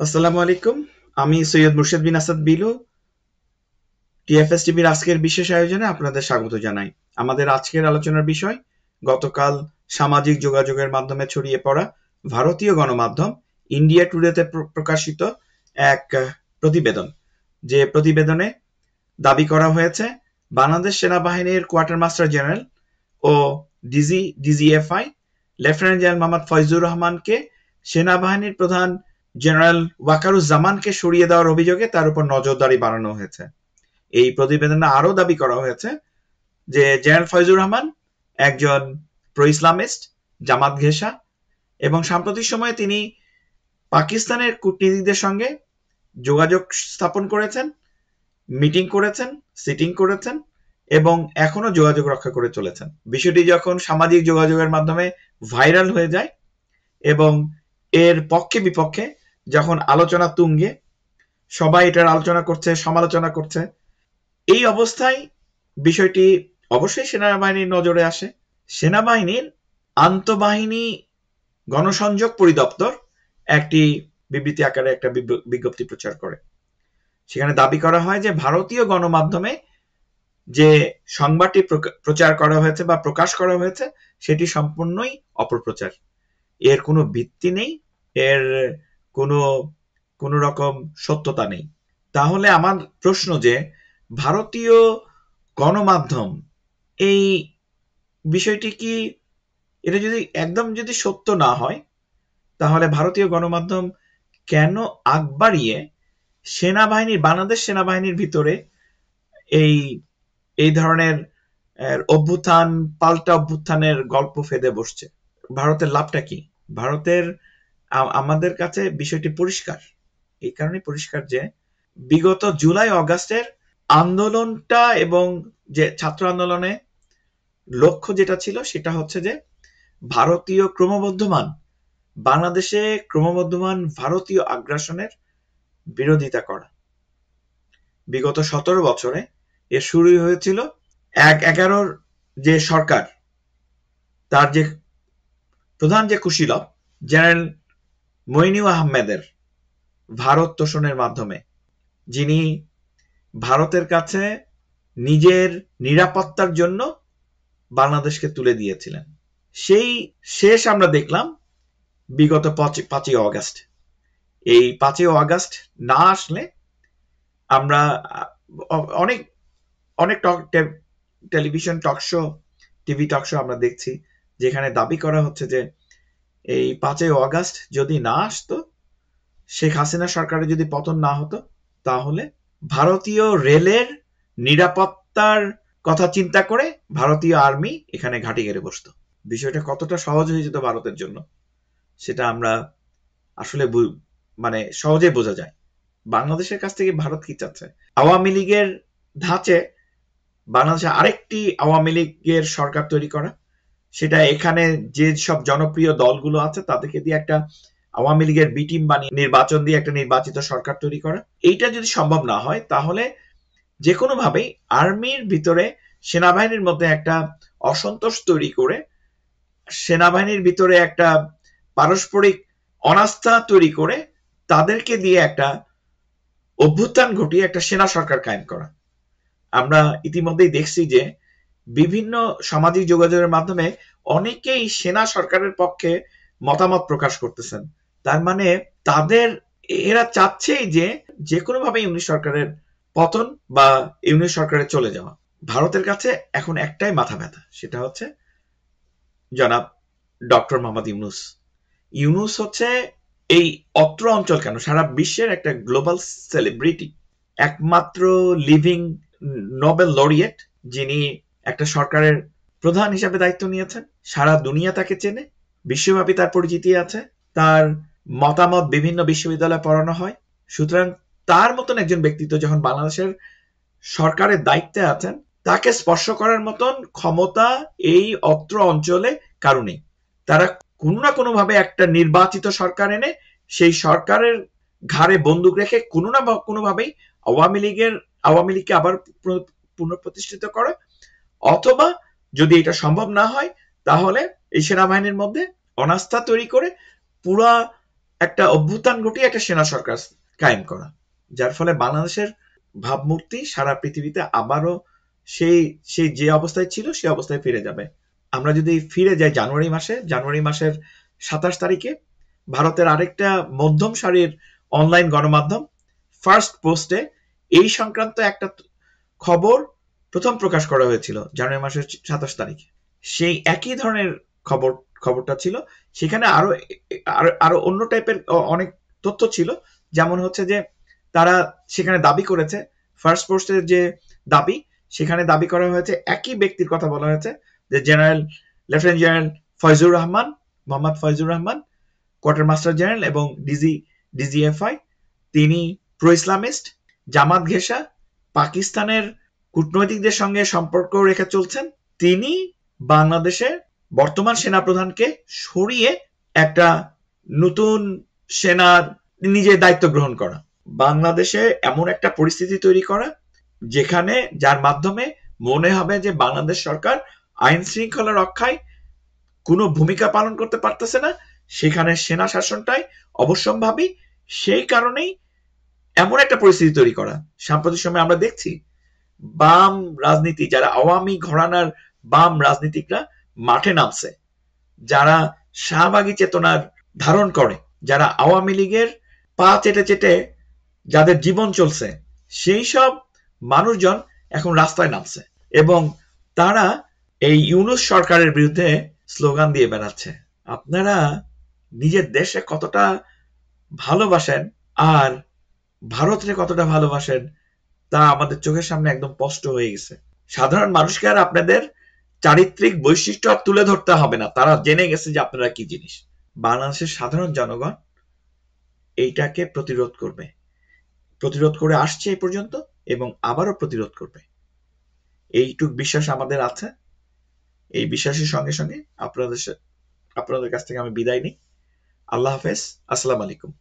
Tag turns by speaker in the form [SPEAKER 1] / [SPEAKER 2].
[SPEAKER 1] আসসালামু আলাইকুম। আমি সৈয়দ মুর্শেদ বিন আসাদ বিলু টিএফএস টিভির আজকের বিশেষ আয়োজনে আপনাদের স্বাগত জানাই। আমাদের আজকের আলোচনার বিষয় গতকাল সামাজিক যোগাযোগের মাধ্যমে ছড়িয়ে পড়া ভারতীয় গণমাধ্যম ইন্ডিয়া টুডেতে প্রকাশিত এক প্রতিবেদন, যে প্রতিবেদনে দাবি করা হয়েছে বাংলাদেশ সেনাবাহিনীর কোয়ার্টার মাস্টার জেনারেল ও DGFI lieutenant general Mohammad Faizur রহমানকে সেনাবাহিনীর প্রধান জেনারেল ওয়াকারুজ্জামানকে সরিয়ে দেওয়ার অভিযোগে তার উপর নজরদারি বাড়ানো হয়েছে। এই প্রতিবেদনে আরও দাবি করা হয়েছে যে জেনারেল ফয়জুর রহমান একজন প্রো ইসলামিস্ট, জামাত ঘেঁষা এবং সাম্প্রতিক সময়ে তিনি পাকিস্তানের কূটনীতিকদের সঙ্গে যোগাযোগ স্থাপন করেছেন, মিটিং করেছেন, সিটিং করেছেন এবং এখনো যোগাযোগ রক্ষা করে চলেছেন। বিষয়টি যখন সামাজিক যোগাযোগের মাধ্যমে ভাইরাল হয়ে যায় এবং এর পক্ষে বিপক্ষে যখন আলোচনা তুঙ্গে, সবাই এটার আলোচনা করছে, সমালোচনা করছে, এই অবস্থায় বিষয়টি অবশ্যই সেনাবাহিনীর নজরে আসে। সেনাবাহিনীর আন্তঃবাহিনী গণসংযোগ পরিদপ্তর একটি বিবৃতি আকারে একটা বিজ্ঞপ্তি প্রচার করে। সেখানে দাবি করা হয় যে ভারতীয় গণমাধ্যমে যে সংবাদটি প্রচার করা হয়েছে বা প্রকাশ করা হয়েছে সেটি সম্পূর্ণই অপপ্রচার, এর কোনো ভিত্তি নেই, এর কোনো রকম সত্যতা নেই। তাহলে আমার প্রশ্ন যে ভারতীয় গণমাধ্যম এই বিষয়টি কি, এটা যদি একদম যদি সত্য না হয় তাহলে ভারতীয় গণমাধ্যম কেন আগ বাড়িয়ে বাংলাদেশ সেনাবাহিনীর ভিতরে এই ধরনের অভ্যুত্থান, পাল্টা অভ্যুত্থানের গল্প ফেদে বসছে? ভারতের লাভটা কি? ভারতের, আমাদের কাছে বিষয়টি পরিষ্কার, এই কারণে পরিষ্কার যে বিগত জুলাই অগাস্টের আন্দোলনটা এবং যে ছাত্র আন্দোলনে লক্ষ্য যেটা ছিল সেটা হচ্ছে যে ভারতীয় বাংলাদেশে ক্রমবর্ধমান ভারতীয় আগ্রাসনের বিরোধিতা করা। বিগত 17 বছরে এর শুরু হয়েছিল 11 যে সরকার, তার যে প্রধান যে কুশীলব জেনারেল মইনুল আহমেদের ভারত তোষণের মাধ্যমে, যিনি ভারতের কাছে নিজের নিরাপত্তার জন্য বাংলাদেশকে তুলে দিয়েছিলেন। সেই শেষ আমরা দেখলাম বিগত 5ই অগাস্ট। এই 5ই অগাস্ট না আসলে আমরা অনেক অনেক টেলিভিশন টকশো, টিভি টকশো আমরা দেখছি যেখানে দাবি করা হচ্ছে যে এই 5ই অগাস্ট যদি না আসতো, শেখ হাসিনা সরকারের যদি পতন না হতো, তাহলে ভারতীয় রেলের নিরাপত্তার কথা চিন্তা করে ভারতীয় আর্মি এখানে ঘাঁটি গেড়ে বসতো। বিষয়টা কতটা সহজ হয়ে যেত ভারতের জন্য সেটা আমরা আসলে মানে সহজে বোঝা যায়। বাংলাদেশের কাছ থেকে ভারত কি চাচ্ছে? আওয়ামী লীগের ধাঁচে বাংলাদেশে আরেকটি আওয়ামী লীগের সরকার তৈরি করা, সেটা এখানে যে সব জনপ্রিয় দলগুলো আছে তাদেরকে দিয়ে একটা আওয়ামী লীগের বি টিম বানিয়ে নির্বাচন দিয়ে একটা নির্বাচিত সরকার তৈরি করা। এইটা যদি সম্ভব না হয় তাহলে যে কোনো ভাবেই আর্মির ভিতরে সেনাবাহিনীর মধ্যে একটা অসন্তোষ তৈরি করে, সেনাবাহিনীর ভিতরে একটা পারস্পরিক অনাস্থা তৈরি করে তাদেরকে দিয়ে একটা অভ্যুত্থান ঘটিয়ে একটা সেনা সরকার কায়েম করা। আমরা ইতিমধ্যেই দেখছি যে বিভিন্ন সামাজিক যোগাযোগের মাধ্যমে অনেকেই সেনা সরকারের পক্ষে মতামত প্রকাশ করতেছেন। তার মানে এরা চাচ্ছেই যে কোনোভাবে ইউনিট সরকারের পতন বা ইউনিট সরকারে চলে যাওয়া। ভারতের কাছে এখন একটাই মাথা ব্যথা, সেটা হচ্ছে জনাব ডক্টর মোহাম্মদ ইউনূস হচ্ছে এই অত্র অঞ্চল কেন সারা বিশ্বের একটা গ্লোবাল সেলিব্রিটি, একমাত্র লিভিং নোবেল লরিয়েট, যিনি একটা সরকারের প্রধান হিসাবে দায়িত্ব নিয়েছেন। সারা দুনিয়া তাকে চেনে, বিশ্বব্যাপী তার পরিচিতি আছে, তার মতামত বিভিন্ন বিশ্ববিদ্যালয়ে পড়ানো হয়। সুতরাং তার মতন একজন ব্যক্তিত্ব যখন বাংলাদেশের সরকারের দায়িত্বে আছেন, তাকে স্পর্শ করার মতন ক্ষমতা এই অত্র অঞ্চলে কারো নেই। তারা কোনো না কোনো ভাবে একটা নির্বাচিত সরকার এনে সেই সরকারের ঘাড়ে বন্দুক রেখে কোনো না কোনো ভাবেই আওয়ামী লীগকে আবার পুনঃপ্রতিষ্ঠিত করে, অথবা যদি এটা সম্ভব না হয় তাহলে এই সেনাবাহিনীর মধ্যে অনাস্থা তৈরি করে পুরা একটা অভ্যুত্থান ঘটিয়ে একটা সেনা সরকার কায়েম করা, যার ফলে বাংলাদেশের ভাবমূর্তি সারা পৃথিবীতে আবারও সেই সেই যে অবস্থায় ছিল সেই অবস্থায় ফিরে যাবে। আমরা যদি ফিরে যাই জানুয়ারি মাসের 27 তারিখে ভারতের আরেকটা মধ্যম সারির অনলাইন গণমাধ্যম ফার্স্ট পোস্টে এই সংক্রান্ত একটা খবর প্রথম প্রকাশ করা হয়েছিল জানুয়ারি মাসের 27 তারিখে। সেই একই ধরনের খবরটা ছিল, সেখানে আরো আরো অন্য টাইপের অনেক তথ্য ছিল। যেমন হচ্ছে যে তারা সেখানে দাবি করেছে, ফার্স্ট পোস্টের যে দাবি, সেখানে দাবি করা হয়েছে একই ব্যক্তির কথা বলা হয়েছে, যে lieutenant general Mohammad Faizur Rahman, quarter master general এবং ডিজিএফআই, তিনি প্রো ইসলামিস্ট, জামাত ঘেঁষা, পাকিস্তানের কূটনৈতিকদের সঙ্গে সম্পর্ক রেখে চলছেন। তিনি বাংলাদেশে বর্তমান সেনাপ্রধানকে সরিয়ে একটা নতুন সেনার নিজের দায়িত্ব গ্রহণ করা, বাংলাদেশে এমন একটা পরিস্থিতি তৈরি করা যেখানে যার মাধ্যমে মনে হবে যে বাংলাদেশ সরকার আইন শৃঙ্খলা রক্ষায় কোনো ভূমিকা পালন করতে পারতেছে না, সেখানে সেনা শাসনটাই অবশ্যম্ভাবী। সেই কারণেই এমন একটা পরিস্থিতি তৈরি করা। সাম্প্রতিক সময় আমরা দেখছি বাম রাজনীতি, যারা আওয়ামী ঘরানার বাম রাজনীতিকরা মাঠে নামছে, যারা শাহবাগী চেতনার ধারণ করে, যারা আওয়ামী লীগের পা চেটে চেটে যাদের জীবন চলছে, সেই সব মানুষজন এখন রাস্তায় নামছে এবং তারা এই ইউনূস সরকারের বিরুদ্ধে স্লোগান দিয়ে বেড়াচ্ছে। আপনারা নিজের দেশে কতটা ভালোবাসেন আর ভারতকে কতটা ভালোবাসেন তা আমাদের চোখের সামনে একদম স্পষ্ট হয়ে গেছে। সাধারণ মানুষকে আর আপনাদের চারিত্রিক বৈশিষ্ট্য তুলে ধরতে হবে না, তারা জেনে গেছে যে আপনারা কি জিনিস। বাংলাদেশের সাধারণ জনগণ এইটাকে প্রতিরোধ করে আসছে এই পর্যন্ত এবং আবারও প্রতিরোধ করবে, এইটুক বিশ্বাস আমাদের আছে। এই বিশ্বাসের সঙ্গে সঙ্গে আপনাদের কাছ থেকে আমি বিদায় নিই। আল্লাহ হাফেজ, আসসালামু আলাইকুম।